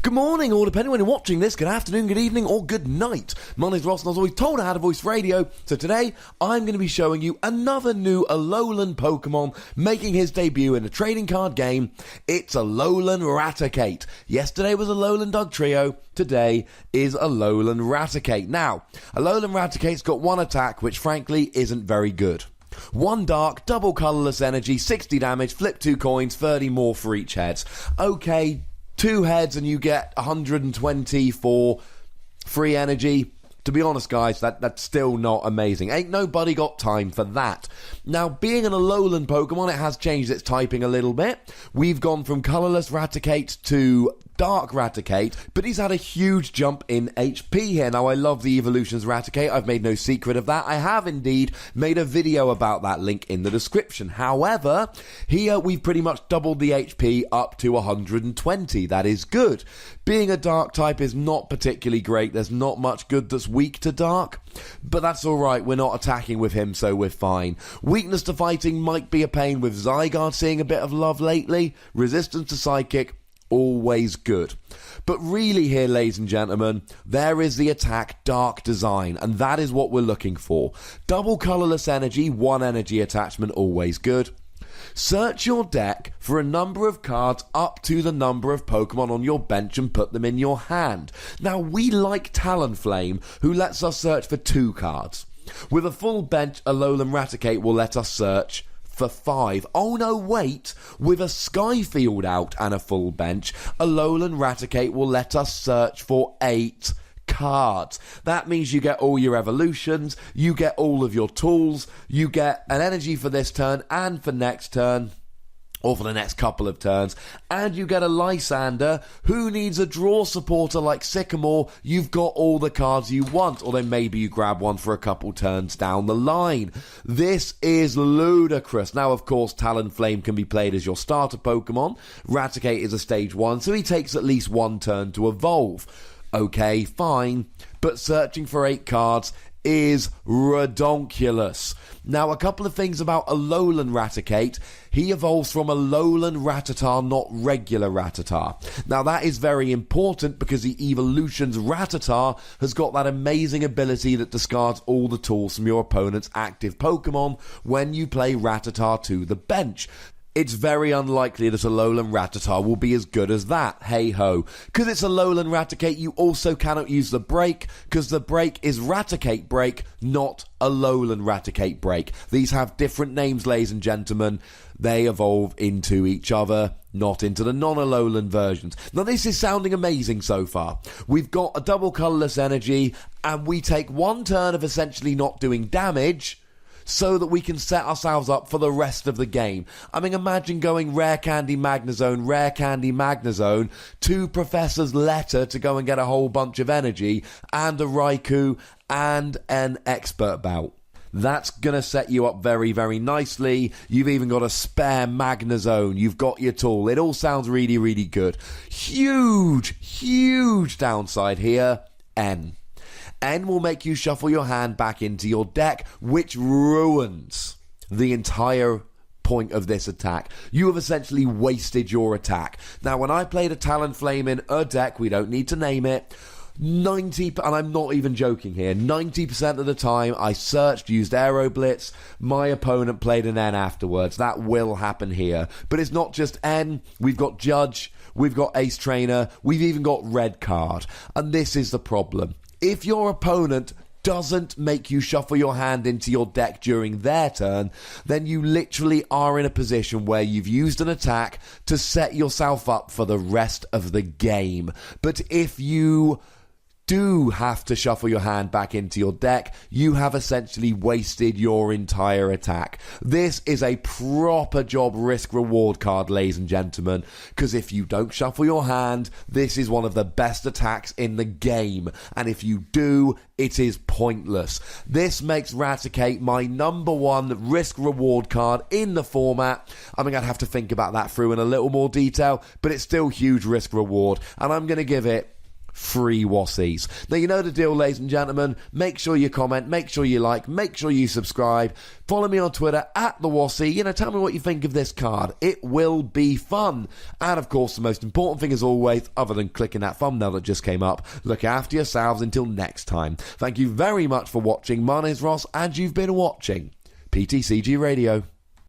Good morning, or depending when you're watching this, good afternoon, good evening, or good night. My name's Ross, and I was always told I had a voice for radio, so today I'm going to be showing you another new Alolan Pokémon making his debut in a trading card game. It's Alolan Raticate. Yesterday was Alolan Dugtrio, today is Alolan Raticate. Now, Alolan Raticate's got one attack which frankly isn't very good. 1 dark, double colourless energy, 60 damage, flip 2 coins, 30 more for each head. Okay, 2 heads and you get 120 for free energy. To be honest, guys, that's still not amazing. Ain't nobody got time for that. Now, being an Alolan Pokemon, it has changed its typing a little bit. We've gone from colourless Raticate to Dark Raticate, but he's had a huge jump in HP here. Now, I love the Evolutions Raticate. I've made no secret of that. I have indeed made a video about that, link in the description. However, here we've pretty much doubled the HP up to 120. That is good. Being a Dark type is not particularly great. There's not much good that's weak to Dark, but that's alright. We're not attacking with him, so we're fine. Weakness to fighting might be a pain with Zygarde seeing a bit of love lately. Resistance to Psychic, always good. But really here, ladies and gentlemen, there is the attack Dark Design, and that is what we're looking for. Double colourless energy, 1 energy attachment, always good. Search your deck for a number of cards up to the number of Pokemon on your bench and put them in your hand. Now, we like Talonflame, who lets us search for 2 cards. With a full bench, Alolan Raticate will let us search for 5. Oh no, wait! With a Skyfield out and a full bench, Alolan Raticate will let us search for 8 cards. That means you get all your evolutions, you get all of your tools, you get an energy for this turn and for next turn, or for the next couple of turns, and you get a Lysander. Who needs a draw supporter like Sycamore? You've got all the cards you want, or then maybe you grab one for a couple turns down the line. This is ludicrous. Now, of course, Talonflame can be played as your starter Pokemon. Raticate is a stage 1, so he takes at least 1 turn to evolve. Okay, fine, but searching for 8 cards is redonkulous. Now, a couple of things about Alolan Raticate. He evolves from Alolan Rattata, not regular Rattata. Now, that is very important because the Evolutions Rattata has got that amazing ability that discards all the tools from your opponent's active Pokemon when you play Rattata to the bench. It's very unlikely that Alolan Rattata will be as good as that, hey-ho. Because it's Alolan Raticate, you also cannot use the break, because the break is Raticate Break, not Alolan Raticate Break. These have different names, ladies and gentlemen. They evolve into each other, not into the non-Alolan versions. Now, this is sounding amazing so far. We've got a double colourless energy, and we take 1 turn of essentially not doing damage, so that we can set ourselves up for the rest of the game. I mean, imagine going Rare Candy Magnezone, Rare Candy Magnezone, to Professor's Letter to go and get a whole bunch of energy, and a Raikou, and an Expert Bout. That's going to set you up very, very nicely. You've even got a spare Magnezone. You've got your tool. It all sounds really, really good. Huge, huge downside here, N. N will make you shuffle your hand back into your deck, which ruins the entire point of this attack. You have essentially wasted your attack. Now, when I played a Talonflame in a deck, we don't need to name it, 90, and I'm not even joking here, 90% of the time I searched, used Aero Blitz, my opponent played an N afterwards. That will happen here. But it's not just N, we've got Judge, we've got Ace Trainer, we've even got Red Card. And this is the problem. If your opponent doesn't make you shuffle your hand into your deck during their turn, then you literally are in a position where you've used an attack to set yourself up for the rest of the game. But if you do have to shuffle your hand back into your deck, you have essentially wasted your entire attack. This is a proper job risk-reward card, ladies and gentlemen, because if you don't shuffle your hand, this is one of the best attacks in the game, and if you do, it is pointless. This makes Raticate my number 1 risk-reward card in the format. I mean, I'd have to think about that through in a little more detail, but it's still huge risk-reward, and I'm going to give it free Wassies. Now, you know the deal, ladies and gentlemen. Make sure you comment, make sure you like, make sure you subscribe. Follow me on Twitter at the Wassie. Tell me what you think of this card. It will be fun. And of course, the most important thing as always, other than clicking that thumbnail that just came up, look after yourselves until next time. Thank you very much for watching. My name's Ross, and you've been watching PTCG Radio.